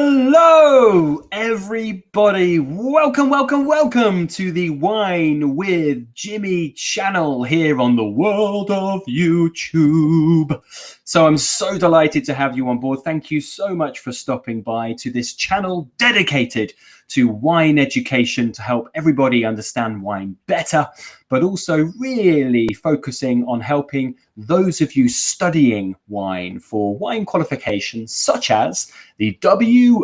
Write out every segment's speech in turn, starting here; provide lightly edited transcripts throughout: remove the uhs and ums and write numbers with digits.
Hello, everybody. Welcome to the Wine with Jimmy channel here on the world of YouTube. So I'm so delighted to have you on board. Thank you so much for stopping by to this channel dedicated to wine education to help everybody understand wine better, but also really focusing on helping those of you studying wine for wine qualifications such as the WSET.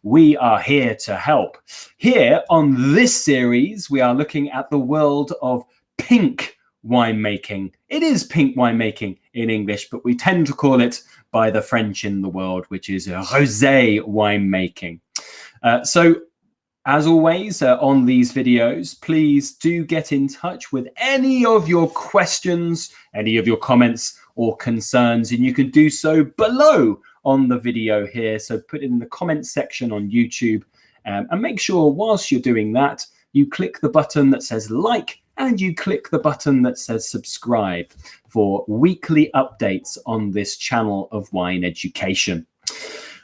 We are here to help. Here on this series, we are looking at the world of pink winemaking. It is pink winemaking in English, but we tend to call it by the French in the world, which is Rosé winemaking. So as always, on these videos, please do get in touch with any of your questions, any of your comments or concerns, and you can do so below on the video here. So put it in the comments section on YouTube, and make sure whilst you're doing that, you click the button that says like, and you click the button that says subscribe for weekly updates on this channel of wine education.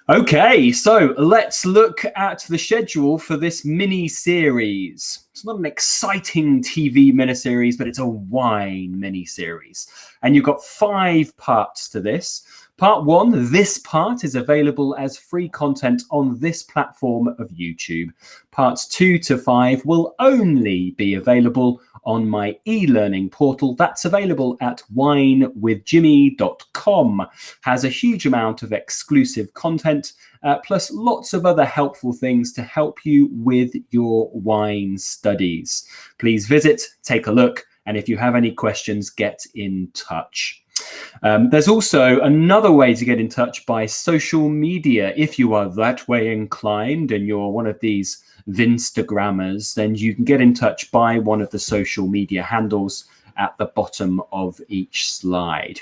Okay, so let's look at the schedule for this mini-series. It's not an exciting TV mini-series, but it's a wine mini-series. And you've got 5 parts to this. Part 1, this part is available as free content on this platform of YouTube. Parts 2 to 5 will only be available on my e-learning portal that's available at winewithjimmy.com. Has a huge amount of exclusive content, plus lots of other helpful things to help you with your wine studies. Please visit, take a look, and if you have any questions, get in touch. There's also another way to get in touch by social media. If you are that way inclined and you're one of these Vinstagrammers, then you can get in touch by one of the social media handles at the bottom of each slide.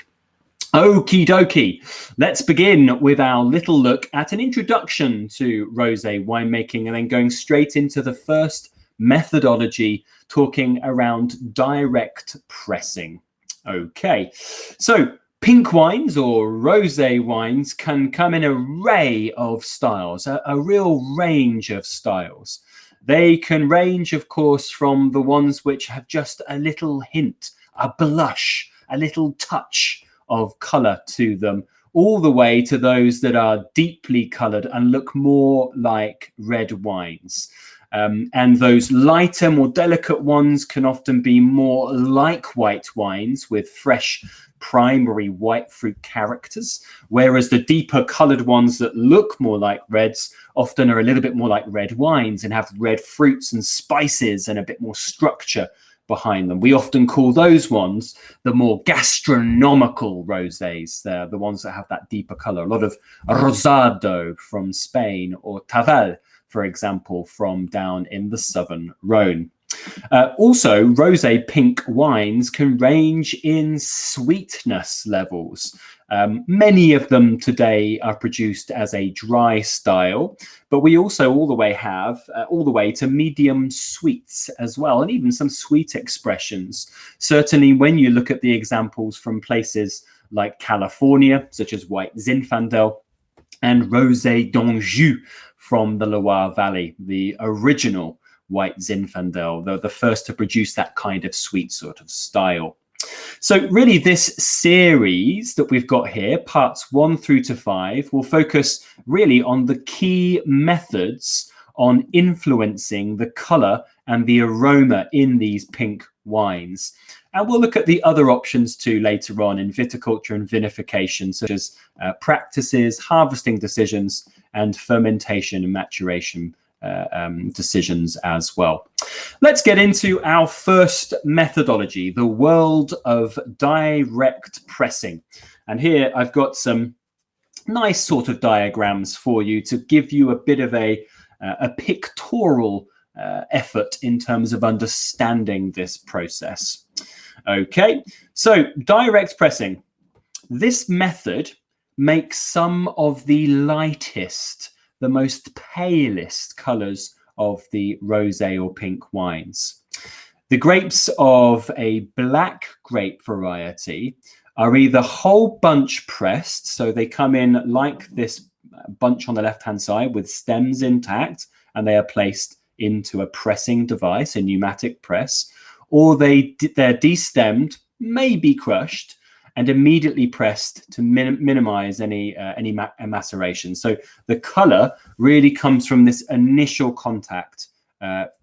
Okie dokie, let's begin with our little look at an introduction to rosé winemaking and then going straight into the first methodology, talking around direct pressing. Okay, so pink wines or rosé wines can come in an array of styles, a real range of styles. They can range, of course, from the ones which have just a little hint, a blush, a little touch of colour to them, all the way to those that are deeply coloured and look more like red wines. And those lighter, more delicate ones can often be more like white wines with fresh primary white fruit characters, whereas the deeper coloured ones that look more like reds often are a little bit more like red wines and have red fruits and spices and a bit more structure behind them. We often call those ones the more gastronomical rosés. They're the ones that have that deeper colour. A lot of Rosado from Spain or Tavel, for example, from down in the southern Rhone. Also, rosé pink wines can range in sweetness levels. Many of them today are produced as a dry style, but we also all the way to medium sweets as well, and even some sweet expressions. Certainly when you look at the examples from places like California, such as white Zinfandel, and Rosé d'Anjou from the Loire Valley, the original white Zinfandel, the first to produce that kind of sweet sort of style. So really this series that we've got here, parts 1 through to 5, will focus really on the key methods on influencing the colour and the aroma in these pink wines. And we'll look at the other options too later on in viticulture and vinification, such as practices, harvesting decisions, and fermentation and maturation decisions as well. Let's get into our first methodology, the world of direct pressing. And here I've got some nice sort of diagrams for you to give you a bit of a pictorial effort in terms of understanding this process. Okay, so direct pressing. This method makes some of the lightest, the most palest colours of the rosé or pink wines. The grapes of a black grape variety are either whole bunch pressed, so they come in like this bunch on the left-hand side with stems intact, and they are placed into a pressing device, a pneumatic press, or they're destemmed, maybe crushed, and immediately pressed to minimize any maceration. So the color really comes from this initial contact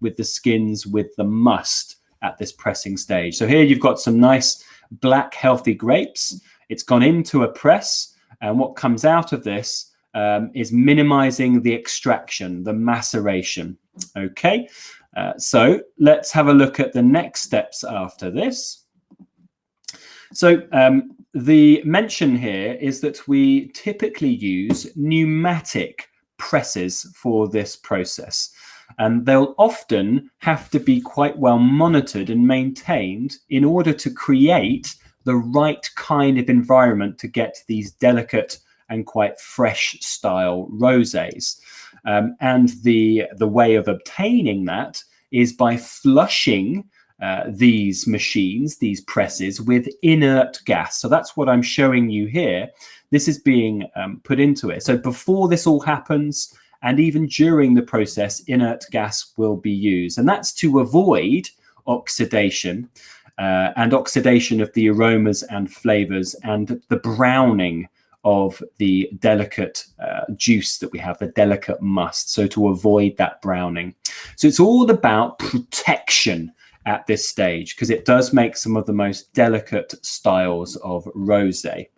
with the skins, with the must at this pressing stage. So here you've got some nice black healthy grapes. It's gone into a press, and what comes out of this is minimizing the extraction, the maceration. Okay, so let's have a look at the next steps after this. So the mention here is that we typically use pneumatic presses for this process, and they'll often have to be quite well monitored and maintained in order to create the right kind of environment to get these delicate and quite fresh style rosés. And the way of obtaining that is by flushing these machines, these presses, with inert gas. So that's what I'm showing you here. This is being put into it. So before this all happens, and even during the process, inert gas will be used. And that's to avoid oxidation and oxidation of the aromas and flavors and the browning of the delicate juice that we have, the delicate must. So to avoid that browning. So it's all about protection at this stage, because it does make some of the most delicate styles of rosé.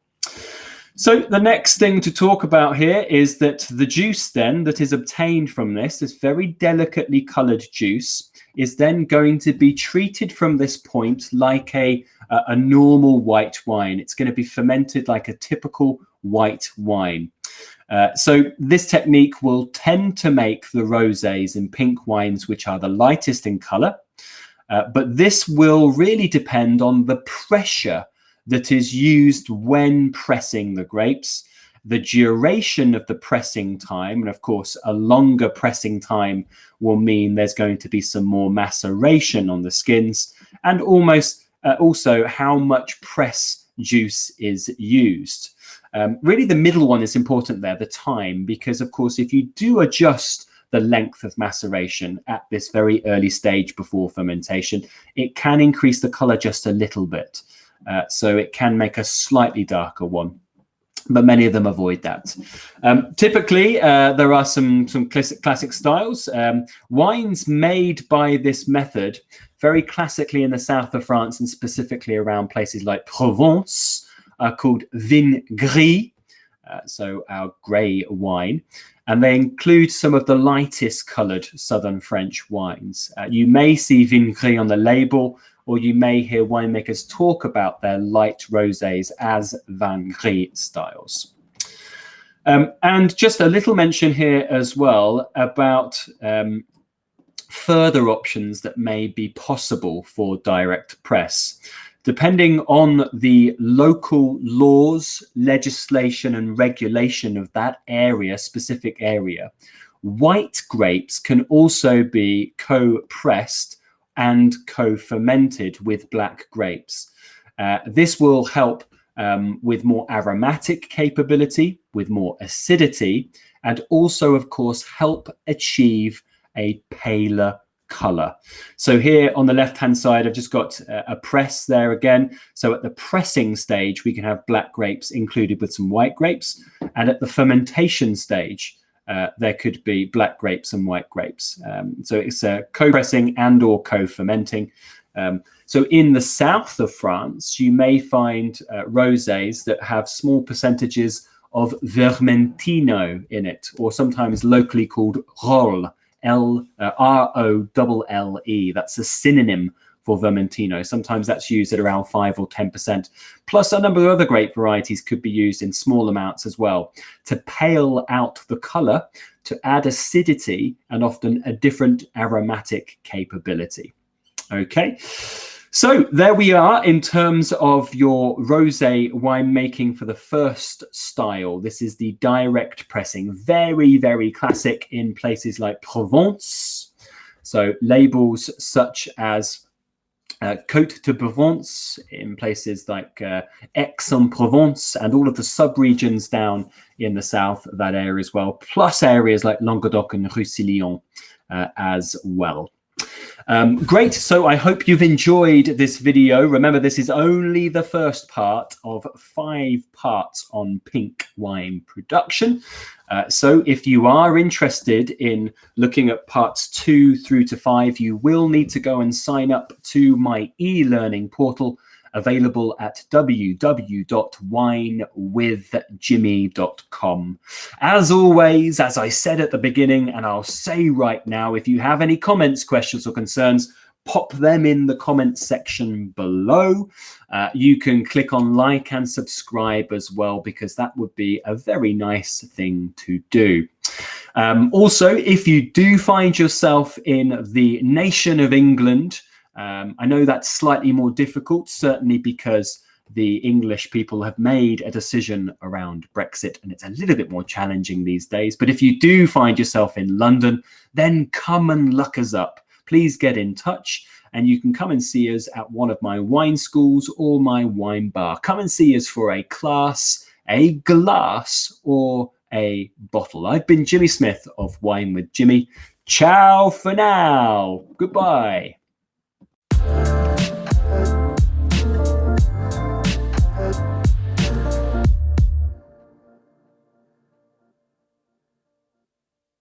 So the next thing to talk about here is that the juice then that is obtained from this very delicately colored juice, is then going to be treated from this point like a normal white wine. It's going to be fermented like a typical white wine. So this technique will tend to make the rosés and pink wines, which are the lightest in color. But this will really depend on the pressure that is used when pressing the grapes, the duration of the pressing time, and of course a longer pressing time will mean there's going to be some more maceration on the skins, and also how much press juice is used. Really the middle one is important there, the time, because of course if you do adjust the length of maceration at this very early stage before fermentation, it can increase the color just a little bit. So it can make a slightly darker one, but many of them avoid that. Typically, there are some classic styles. Wines made by this method, very classically in the south of France and specifically around places like Provence, are called vin gris, so our grey wine. And they include some of the lightest coloured southern French wines. You may see vin gris on the label, or you may hear winemakers talk about their light rosés as vin gris styles. And just a little mention here as well about further options that may be possible for direct press. Depending on the local laws, legislation and regulation of that area, specific area, white grapes can also be co-pressed and co-fermented with black grapes. This will help with more aromatic capability, with more acidity, and also, of course, help achieve a paler color. So here on the left-hand side, I've just got a press there again. So at the pressing stage, we can have black grapes included with some white grapes. And at the fermentation stage, there could be black grapes and white grapes. So it's co-pressing and or co-fermenting. So in the south of France, you may find rosés that have small percentages of vermentino in it, or sometimes locally called rolle, R-O-L-L-E. That's a synonym for vermentino. Sometimes that's used at around 5 or 10%. Plus a number of other grape varieties could be used in small amounts as well to pale out the color, to add acidity and often a different aromatic capability. Okay, so there we are in terms of your rosé winemaking for the first style. This is the direct pressing, very, very classic in places like Provence. So labels such as Côte de Provence in places like Aix-en-Provence and all of the sub-regions down in the south of that area as well, plus areas like Languedoc and Roussillon as well. Great, so I hope you've enjoyed this video. Remember, this is only the first part of 5 parts on pink wine production. So if you are interested in looking at parts 2 through to 5, you will need to go and sign up to my e-learning portal available at www.winewithjimmy.com. As always, as I said at the beginning, and I'll say right now, if you have any comments, questions or concerns, pop them in the comments section below. You can click on like and subscribe as well, because that would be a very nice thing to do. Also, if you do find yourself in the nation of England, I know that's slightly more difficult, certainly because the English people have made a decision around Brexit and it's a little bit more challenging these days. But if you do find yourself in London, then come and look us up. Please get in touch and you can come and see us at one of my wine schools or my wine bar. Come and see us for a class, a glass or a bottle. I've been Jimmy Smith of Wine with Jimmy. Ciao for now. Goodbye.